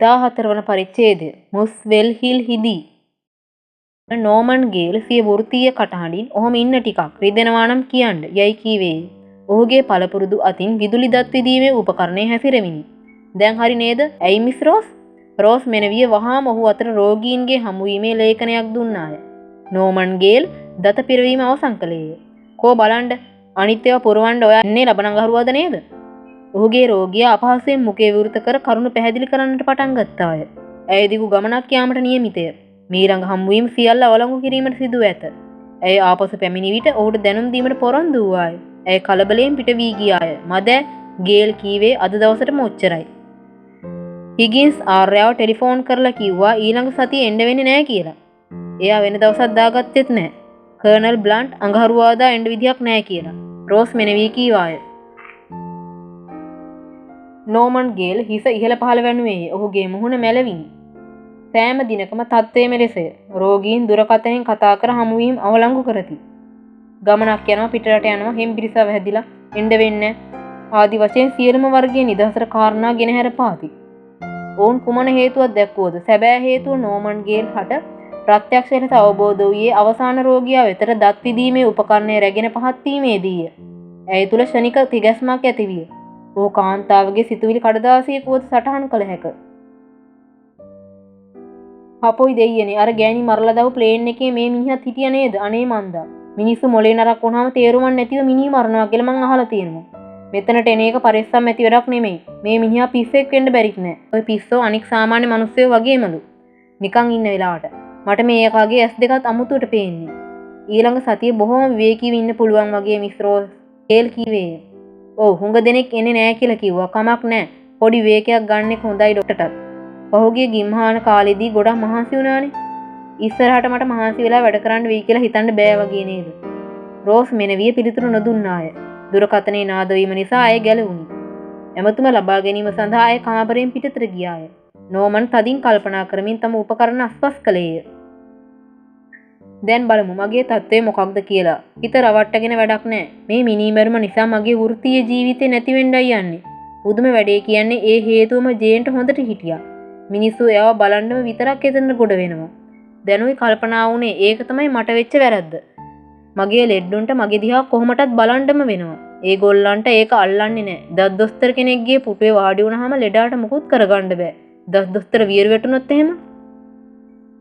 14 වන පරිච්ඡේදය මුස්වෙල් හිල් හිදී නෝමන් ගේල් සිය වෘත්තීය කටහඬින් ඔහොම ඉන්න ටිකක් රිදෙනවා නම් කියන්න යයි කීවේ. ඔහුගේ පළපුරුදු අතින් විදුලි දත් විදීමේ උපකරණය හැසිරෙමිනි. දැන් හරි නේද? ඇයි මිස් රෝස්? රෝස් මෙනවිය වහාම ඔහු අතර රෝගීන්ගේ හමුවීමේ ලේඛනයක් දුන්නාය. නෝමන් ගේල් දත පිරවීම අවසන් කළේය. කෝ බලන්න අනිත් ඒවා පුරවන්න ඔයා ඉන්නේ ලබනගහරුවාද නේද? ඔහුගේ රෝගියා අපහසුයෙන් මුඛය විවෘත කර කරුණ පැහැදිලි කරන්නට පටන් ගත්තාය. ඇය දිගු ගමනක් යාමට නියමිතය. මීළඟ හමුවීම සියල්ල අවලංගු කිරීමට සිදුව ඇත. ඇය ආපසු පැමිණි විට ඔහුට දැනුම් දීමට පොරොන්දු වූවාය. ඇය කලබලයෙන් පිට වී ගියාය. මද ගේල් කීවේ අද දවසටම ඔච්චරයි. හිගින්ස් ආර්යාව ටෙලිෆෝන් කරලා කිව්වා ඊළඟ සතියේ එන්න වෙන්නේ නැහැ කියලා. එයා වෙන දවසක් දාගත්තෙත් නැහැ. කර්නල් බ්ලන්ට් අඟහරුවාදා එන්න විදියක් නැහැ කියලා. රෝස් මෙනවී කීවාය. නෝමන් ගේල් හිස ඉහළ පහළ වැනුවේ. ඔහුගේ මුහුණ මැලවිනි. සෑම දිනකම තත්ත්වය මෙලෙසය. රෝගීන් දුරකථනයෙන් කතා කර හමුවීම් අවලංගු කරති. ගමනක් යනවා පිටරට යනවා හෙම්බිරිසව හැදිලා එන්න වෙන්නේ ආදි වශයෙන් සියලුම වර්ගයේ නිදහසට කාරණා ගෙන හැර පාති. ඔවුන් කුමන හේතුවක් දැක්වුවද සැබෑ හේතුව නෝමන් ගේල් හට ප්‍රත්‍යක්ෂ ලෙස අවබෝධ වූයේ අවසාන රෝගියා වෙතට දත් විදීමේ උපකරණය රැගෙන පහත් වීමේදීය. ඇය තුල ශනික තිගැස්මක් ඇතිවිය. ඔහු කාන්තාවගේ සිතුවිලි කඩදාසියක වුවද සටහන් කළ හැක. අපොයි දෙයියනේ අර ගෑණි මරලා දාපු ප්ලේන් එකේ මේ මිනිහත් හිටියා නේද? අනේ මන්දා. මිනිස්සු මොලේ නරක් වුණාම තේරුමක් නැතිව මිනිහ මරනවා කියලා මං අහලා තියෙනවා. මෙතනට එන එක පරිස්සම් ඇති වැඩක් නෙමෙයි. මේ මිනිහා පිස්සෙක් වෙන්න බැරිත් නෑ. ඔය පිස්සෝ අනික් සාමාන්‍ය මිනිස්සුයෝ වගේමලු. නිකන් ඉන්න වෙලාවට මට මේ එකාගේ S2ත් අමුතුවට පේන්නේ. ඊළඟ සතියේ බොහොම විවේකීව ඉන්න පුළුවන් වගේ මිස් රෝස් කේල් කීවේ. ඔව් හුඟ දෙනෙක් එන්නේ නෑ කියලා කිව්වා. කමක් නෑ. පොඩි විවේකයක් ගන්න එක හොඳයි ඩොක්ටර්ටත්. පහුගිය ගිම්හාන කාලෙදී ගොඩක් මහන්සි වුණානේ. ඉස්සරහට මට මහන්සි වෙලා වැඩ කරන්න වෙයි කියලා හිතන්න බෑ වගේ නේද? රෝස් මෙනවිය පිළිතුරු නොදුන්නාය. දුරකථනයේ නාද වීම නිසා ඇය ගැලවුණි. එමතුම ලබා ගැනීම සඳහා ඇය කාමරයෙන් පිටතට ගියාය. නෝමන් තදින් කල්පනා කරමින් තම උපකරණ අස්පස් කළේය. දැන් බලමු මගේ තත්ත්වය මොකක්ද කියලා. හිත රවට්ටගෙන වැඩක් නැහැ. මේ මිනිමරුම නිසා මගේ වෘත්තීය ජීවිතේ නැති වෙන්නයි යන්නේ. පුදුම වැඩේ කියන්නේ ඒ හේතුවම ජේන්ට හොඳට හිටියා. මිනිස්සු එයාව බලන්නම විතරක් එතන ගොඩ වෙනවා. දැනුයි කල්පනා වුණේ ඒක තමයි මට වෙච්ච වැරද්ද. මගේ ලෙඩ්ඩුන්ට මගේ දිහා කොහොමටත් බලන්නම වෙනවා. ඒගොල්ලන්ට ඒක අල්ලන්නේ නැහැ. දත් දොස්තර කෙනෙක්ගේ පුටුවේ වාඩි වුණාම ලෙඩාට මුකුත් කරගන්න බෑ. දත් දොස්තර වියර වැටුනොත් එහෙම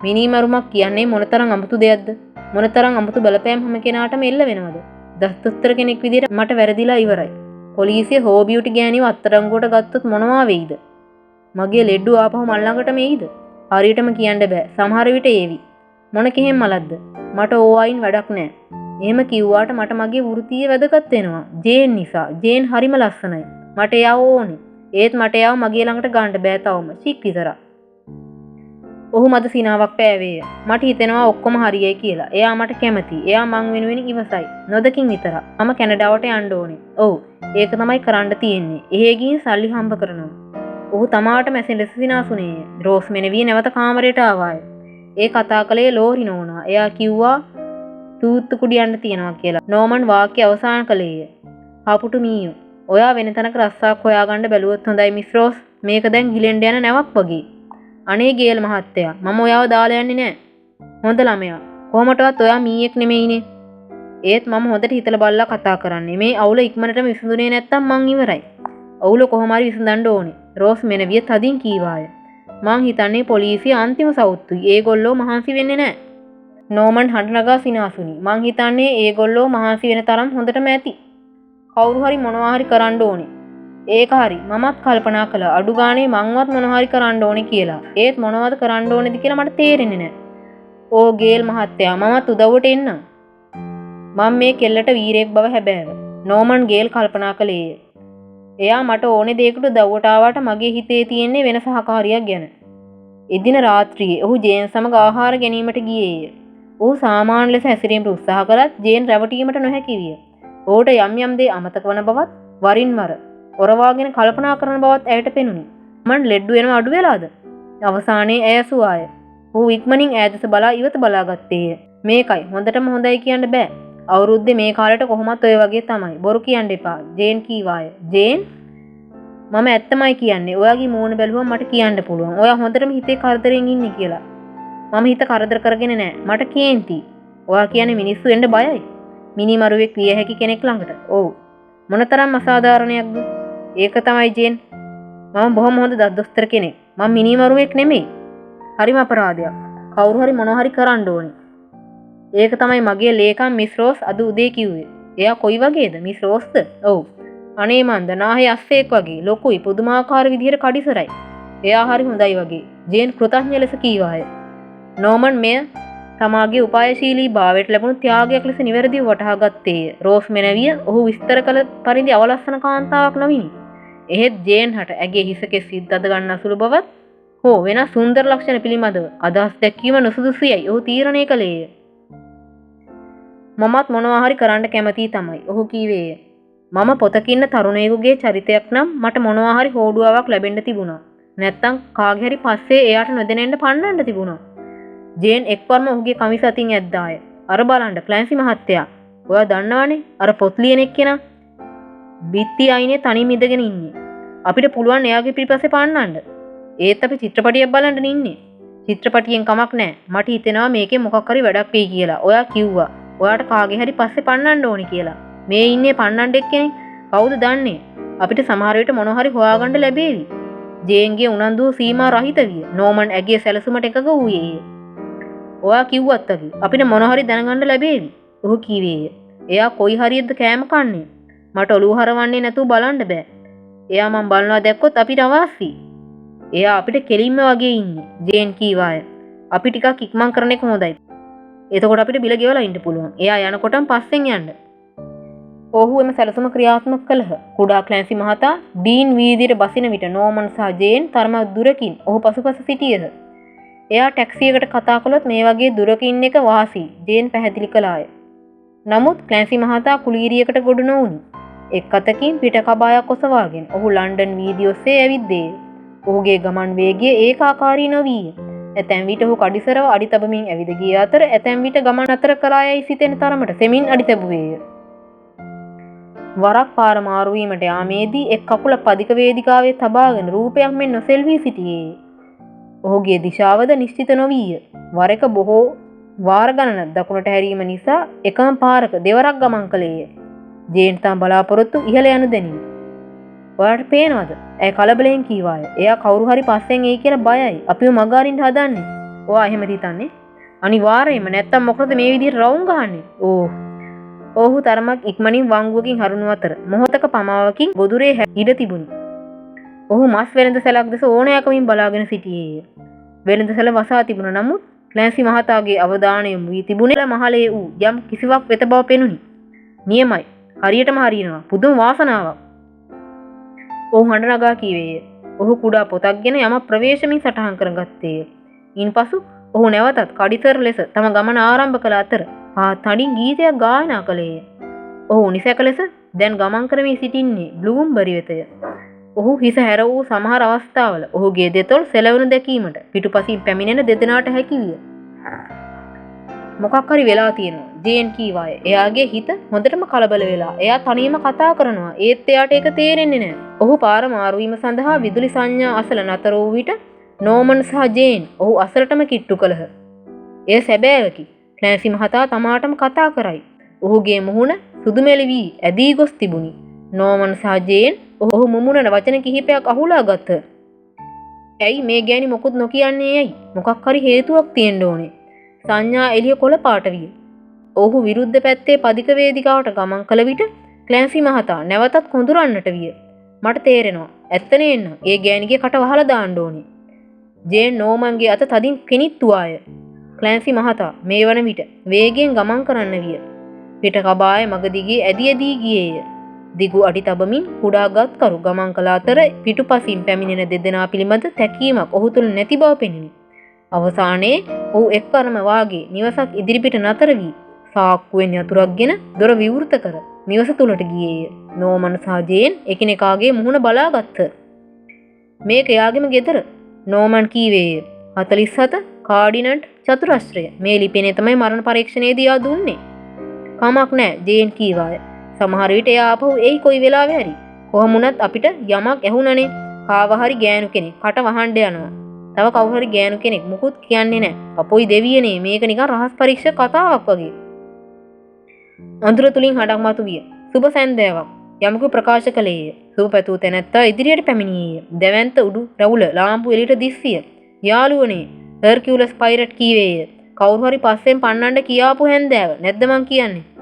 මිනිමරුමක් කියන්නේ මොනතරම් අමුතු දෙයක්ද? මොනතරම් අමුතු බලපෑම් හැම කෙනාටම එල්ල වෙනවද? දත් දොස්තර කෙනෙක් විදිහට මට වැරදිලා ඉවරයි. පොලිසිය හෝ බියුටි ගෑණිව අත්අඩංගුවට ගත්තොත් මොනවා වෙයිද? මගේ ලෙඩ්ඩු ආපහු මල් ළඟටම එයිද? හරියටම කියන්න බෑ. සමහර විට ඒවි. මොන කෙහෙන් මලක්ද? මට ඕවයින් වැඩක් නෑ. එහෙම කිව්වාට මට මගේ වෘත්තීය වැදගත් වෙනවා. ජේන් නිසා. ජේන් හරිම ලස්සනයි. මට එයාව ඕනේ. ඒත් මට එයාව මගේ ළඟට ගන්න බෑ තවම. සික් විතරක්. ඔහු මද සිනාවක් පෑවේය. මට හිතෙනවා ඔක්කොම හරියයි කියලා. එයා මට කැමතියි. එයා මං වෙනුවෙන් ඉවසයි. නොදකින් විතරක්. මම කැනඩාවට යන්න ඕනේ. ඔව්. ඒක තමයි කරන්න තියෙන්නේ. එහෙ ගිහින් සල්ලි හම්බ කරනවා. ඔහු තමාට මැසෙන් ලෙස සිනාසුනේය. රෝස් මෙනවිය නැවත කාමරයට ආවාය. ඒ කතා කළේ ලෝරි නෝනා. එයා කිව්වා තූත්තු කුඩියන්න තියනවා කියලා. නෝමන් වාක්‍ය අවසන් කළේය. හපුටු මීයෝ. ඔයා වෙන තැනක රස්සාවක් හොයාගන්න බැලුවොත් හොඳයි මිස් රෝස්. මේක දැන් ගිලෙන්න යන නැවක් වගේ. අනේ ගේල් මහත්තයා මම ඔයාව දාලා යන්නේ නෑ. හොඳ ළමයා. කොහොමටවත් ඔයා මීයෙක් නෙමෙයිනේ. ඒත් මම හොඳට හිතලා බලලා කතා කරන්නේ. මේ අවුල ඉක්මනටම විසඳුනේ නැත්තම් මං ඉවරයි. අවුල කොහොම හරි විසඳන්න ඕනේ. රෝස් මෙනවිය තදින් කීවාය. මං හිතන්නේ පොලිසිය අන්තිම සවුත්තුයි. ඒගොල්ලෝ මහන්සි වෙන්නේ නෑ. නෝමන් හඬනගා සිනාසුනි. මං හිතන්නේ ඒගොල්ලෝ මහන්සි වෙන තරම් හොඳටම ඇති. කවුරු හරි මොනවා හරි කරන්න ඕනේ. ඒක හරි. මමත් කල්පනා කළා අඩු ගානේ මංවත් මොනවා හරි කරන්න ඕනේ කියලා. ඒත් මොනවද කරන්න ඕනේද කියලා මට තේරෙන්නේ නෑ. ඕ ගේල් මහත්තයා මමත් උදව්වට එන්නම්. මම මේ කෙල්ලට වීරයෙක් බව හැබෑව. නෝමන් ගේල් කල්පනා කළේය. එයා මට ඕනේ දෙයකට උදව්වට ආවට මගේ හිතේ තියෙන්නේ වෙන සහකාරියක් ගැන. එදින රාත්‍රියේ ඔහු ජේන් සමග ආහාර ගැනීමට ගියේය. ඔහු සාමාන්‍ය ලෙස හැසිරීමට උත්සාහ කළත් ජේන් රැවටීමට නොහැකි විය. ඔහුට යම් යම් දේ අමතක වන බවත් වරින් වර ඔරවාගෙන කල්පනා කරන බවත් ඇයට පෙනුනි. මන් ලෙඩ්ඩු වෙනව අඩු වෙලාද? අවසානයේ ඇය සුවාය. ඔහු ඉක්මනින් ඈතට බලා ඉවත බලාගත්තේය. මේකයි හොඳටම හොඳයි කියන්න බෑ. අවුරුද්දේ මේ කාලෙට කොහොමත් ඔය වගේ තමයි. බොරු කියන්න එපා. ජේන් කීවාය. ජේන් මම ඇත්තමයි කියන්නේ. ඔයාගේ මූණ බැලුවම මට කියන්න පුළුවන්. ඔයා හොඳටම හිතේ කරදරෙන් ඉන්නේ කියලා. මම හිත කරදර කරගෙන නෑ. මට කේන්ති. ඔයා කියන්නේ මිනිස්සු එන්න බයයි. මිනිමරුවෙක් විය හැකි කෙනෙක් ළඟට. ඔව්. මොනතරම් අසාධාරණයක්ද? ඒක තමයි ජේන්. මම බොහොම හොඳ දොස්තර කෙනෙක්. මම මිනිමරුවෙක් නෙමෙයි. හරිම අපරාධයක්. කවුරු හරි මොනවා හරි කරන්න ඕනේ. ඒක තමයි මගේ ලේකම් මිස් රෝස් අද උදේ කිව්වේ. එයා කොයි වගේද? මිස් රෝස්ද? ඔව්. අනේ මන්ද නාහේ අස්සෙක් වගේ ලොකුයි පුදුමාකාර විදිහට කඩිසරයි. එයා හරි හොඳයි වගේ. ජේන් කෘතඥ ලෙස කීවාය. නෝමන් මෙය තමාගේ උපායශීලී භාවයට ලැබුණු ත්‍යාගයක් ලෙස නිවැරදිව වටහා ගත්තේය. රෝස් මෙනවිය ඔහු විස්තර කළ පරිදි අවලස්සන කාන්තාවක් නොවිනි. එහෙත් ජේන් හට ඇගේ හිසකෙස් සිද්දද ගන්න අසුළු බවත් හෝ වෙනස් සුන්දර ලක්ෂණ පිළිබඳව අදහස් දැක්වීම නොසුදුසුයයි ඔහු තීරණය කළේය. මමත් මොනවා හරි කරන්න කැමතියි තමයි ඔහු කීවේය. මම පොතකින්න තරුණයෙකුගේ චරිතයක් නම් මට මොනවා හරි හෝඩුවාවක් ලැබෙන්න තිබුණා. නැත්තම් කාගේ හරි පස්සේ එයාට නොදැනෙන්න පන්නන්න තිබුණා. ජේන් එක්වරම ඔහුගේ කමිස අතින් ඇද්දාය. අර බලන්න ක්ලැන්සි මහත්තයා. ඔයා දන්නවනේ අර පොත් ලියන එක්කෙනා. බිත්ති අයිනේ තනියම ඉඳගෙන ඉන්නේ. අපිට පුළුවන් එයාගේ පිටිපස්සේ පන්නන්න. ඒත් අපි චිත්‍රපටියක් බලන්න ඉන්නේ. චිත්‍රපටියෙන් කමක් නැහැ. මට හිතෙනවා මේකේ මොකක් හරි වැඩක් වෙයි කියලා. ඔයා කිව්වා. ඔයාට කාගේ හරි පස්සේ පන්නන්න ඕනි කියලා. මේ ඉන්නේ පන්නන්න එක්කෙනේ. කවුද දන්නේ? අපිට සමහර විට මොනවා හරි හොයාගන්න ලැබේවි. ජේන්ගේ උනන්දුව සීමා රහිත විය. නෝමන් ඇගේ සැලසුමට එකඟ වූයේය. ඔයා කිව්වත් අපිට මොනවා හරි දැනගන්න ලැබේවි. ඔහු කීවේය. එයා කොයි හරියද කෑම කන්නේ? මට ඔළුව හරවන්නේ නැතුව බලන්න බෑ. එයා මම බලනවා දැක්කොත් අපිට අවාසි. එයා අපිට කෙලින්ම වගේ ඉන්නේ. ජේන් කීවාය. අපි ටිකක් ඉක්මන් කරන එක හොඳයි. එතකොට අපිට බිල ගෙවලා ඉන්න පුළුවන්. එයා යනකොටම පස්සෙන් යන්න. ඔහු එම සැලසුම ක්‍රියාත්මක කළහ. කුඩා ක්ලැන්සි මහතා ඩීන් වීදියට බසින විට නෝමන් සහ ජේන් තරමක් දුරකින් ඔහු පසුපස සිටියහ. එයා ටැක්සියකට කතා කළොත් මේ වගේ දුරකින් එක වාසි. ජේන් පැහැදිලි කළාය. නමුත් ක්ලැන්සි මහතා කුලීරියකට ගොඩ නොවුනි. එක් අතකින් පිට කබායක් ඔසවාගෙන ඔහු ලන්ඩන් වීදි ඔස්සේ ඇවිද්දේය. ඔහුගේ ගමන් වේගය ඒකාකාරී නොවිය. ඇතැම් විට ඔහු කඩිසරව අඩි තබමින් ඇවිද ගිය අතර ඇතැම් විට ගමන් අතර කළා යයි සිතෙන තරමට සෙමින් අඩි තැබුවේය. වරක් පාර මාරු වීමට යාමේදී එක් කකුල පදික වේදිකාවේ තබාගෙන රූපයක් මෙන් නොසෙල්වී සිටියේ. ඔහුගේ දිශාවද නිශ්චිත නොවිය. වර එක බොහෝ වාර ගණනක් දකුණට හැරීම නිසා එකම පාරක දෙවරක් ගමන් කළේය. ජේන් තම බලාපොරොත්තු ඉහළ යනු දැනිනි. ඔයාට පේනවද? ඇය කලබලෙන් කීවාය. එයා කවුරු හරි පස්සෙන් එයි කියලා බයයි. අපිව මග අරින්න හදන්නේ. ඔයා එහෙම හිතන්නේ? අනිවාර්යයෙන්ම නැත්තම් මොකටද මේ විදිහට රවුම් ගහන්නේ? ඕ. ඔහු තරමක් ඉක්මනින් වංගුවකින් හරුණු අතර මොහොතක පමාවකින් ගොදුරේ ඉඩ තිබුණි. ඔහු මස් වෙළඳ සැලක් දෙස ඕනෑකමින් බලාගෙන සිටියේය. වෙළඳ සැල වසා තිබුණ නමුත් ක්ලැන්සි මහතාගේ අවධානය යොමු වී තිබුණේ මහලේ වූ යම් කිසිවක් වෙත බව පෙනුනි. නියමයි. හරියටම හරියනවා. පුදුම වාසනාවක්. ඔහු හඬ නගා කීවේය. ඔහු කුඩා පොතක්ගෙන යම ප්‍රවේශමින් සටහන් කරගත්තේය. ඉන්පසු ඔහු නැවතත් කඩිසර ලෙස තම ගමන ආරම්භ කළ අතර තඩින් ගීතයක් ගායනා කළේය. ඔහු නිසැක ලෙස දැන් ගමන් කරමින් සිටින්නේ බ්ලූම්බරි වෙතය. ඔහු හිස හැර වූ සමහර අවස්ථාවල ඔහුගේ දෙතොල් සෙලවෙනු දැකීමට පිටුපසින් පැමිණෙන දෙදෙනාට හැකි විය. මොකක් හරි වෙලා තියෙනවා. ජේන් කීවාය. එයාගේ හිත හොඳටම කලබල වෙලා. එයා තනියම කතා කරනවා. ඒත් එයාට ඒක තේරෙන්නේ නැහැ. ඔහු පාර මාරු වීම සඳහා විදුලි සංඥා අසල නතර වූ විට නෝමන් සහ ජේන් ඔහු අසලටම කිට්ටු කළහ. එය සැබෑවකි. ක්ලැන්සි මහතා තමාටම කතා කරයි. ඔහුගේ මුහුණ සුදුමෙලි වී ඇදී ගොස් තිබුණි. නෝමන් සහ ජේන් ඔහු මුමුණන වචන කිහිපයක් අහුලා ගත්හ. ඇයි මේ ගෑණි මොකුත් නොකියන්නේ ඇයි? මොකක් හරි හේතුවක් තියෙන්න ඕනේ. සංඥා එළිය කොළ පාට විය. ඔහු විරුද්ධ පැත්තේ පදික වේදිකාවට ගමන් කළ විට ක්ලැන්සි මහතා නැවතත් කොඳුරන්නට විය. මට තේරෙනවා. ඇත්ත නේන්න. ඒ ගෑණිගේ කට වහලා දාන්න ඕනේ. ජේන් නෝමන්ගේ අත තදින් කෙනිත්තුවාය. ක්ලැන්සි මහතා මේ වන විට වේගයෙන් ගමන් කරන්න විය. පිට කබාය මග දිගේ ඇදී ඇදී ගියේය. දිගු අඩි තබමින් කුඩා ගත්කරු ගමන් කළ අතර පිටුපසින් පැමිණෙන දෙදෙනා පිළිබඳ තැකීමක් ඔහු තුළ නැති බව පෙනුනි. අවසානයේ ඔහු එක්වරම වාගේ නිවසක් ඉදිරිපිට නතර වී සාක්කුවෙන් යතුරක්ගෙන දොර විවෘත කර නිවස තුළට ගියේය. නෝමන් සහ ජේන් එකිනෙකාගේ මුහුණ බලාගත්හ. මේක එයාගේම ගෙදර. නෝමන් කීවේය. 47 කාඩිනට් චතුරස්‍රය. මේ ලිපිනේ තමයි මරණ පරීක්ෂණයේදී යා දුන්නේ. කමක් නැහැ ජේන් කීවාය. සමහර විට එයා ආපහු එයි කොයි වෙලාවෙ හරි. කොහොමුණත් අපිට යමක් ඇහුණනේ. කාව හරි ගෑනු කෙනෙක් කට වහන්න යනවා. තව කවුරු හරි ගෑනු කෙනෙක් මුකුත් කියන්නේ නැහැ. අපොයි දෙවියනේ මේක නිකන් රහස් පරීක්ෂා කතාවක් වගේ. අඳුර තුලින් හඩක් මතුවිය. සුබ සැන්දෑවක්. යමකු ප්‍රකාශ කළේය. සුබ පැතූ තැනැත්තා ඉදිරියට පැමිණියේය. දැවැන්ත උඩු රැවුල ලාම්පු එළියට දිස්සිය. යාළුවනේ හර්කියුලස් පයිරට් කීවේය. කවුරු හරි පස්සෙන් පන්නන්න කියාපු හැන්දෑව නැද්ද මං කියන්නේ?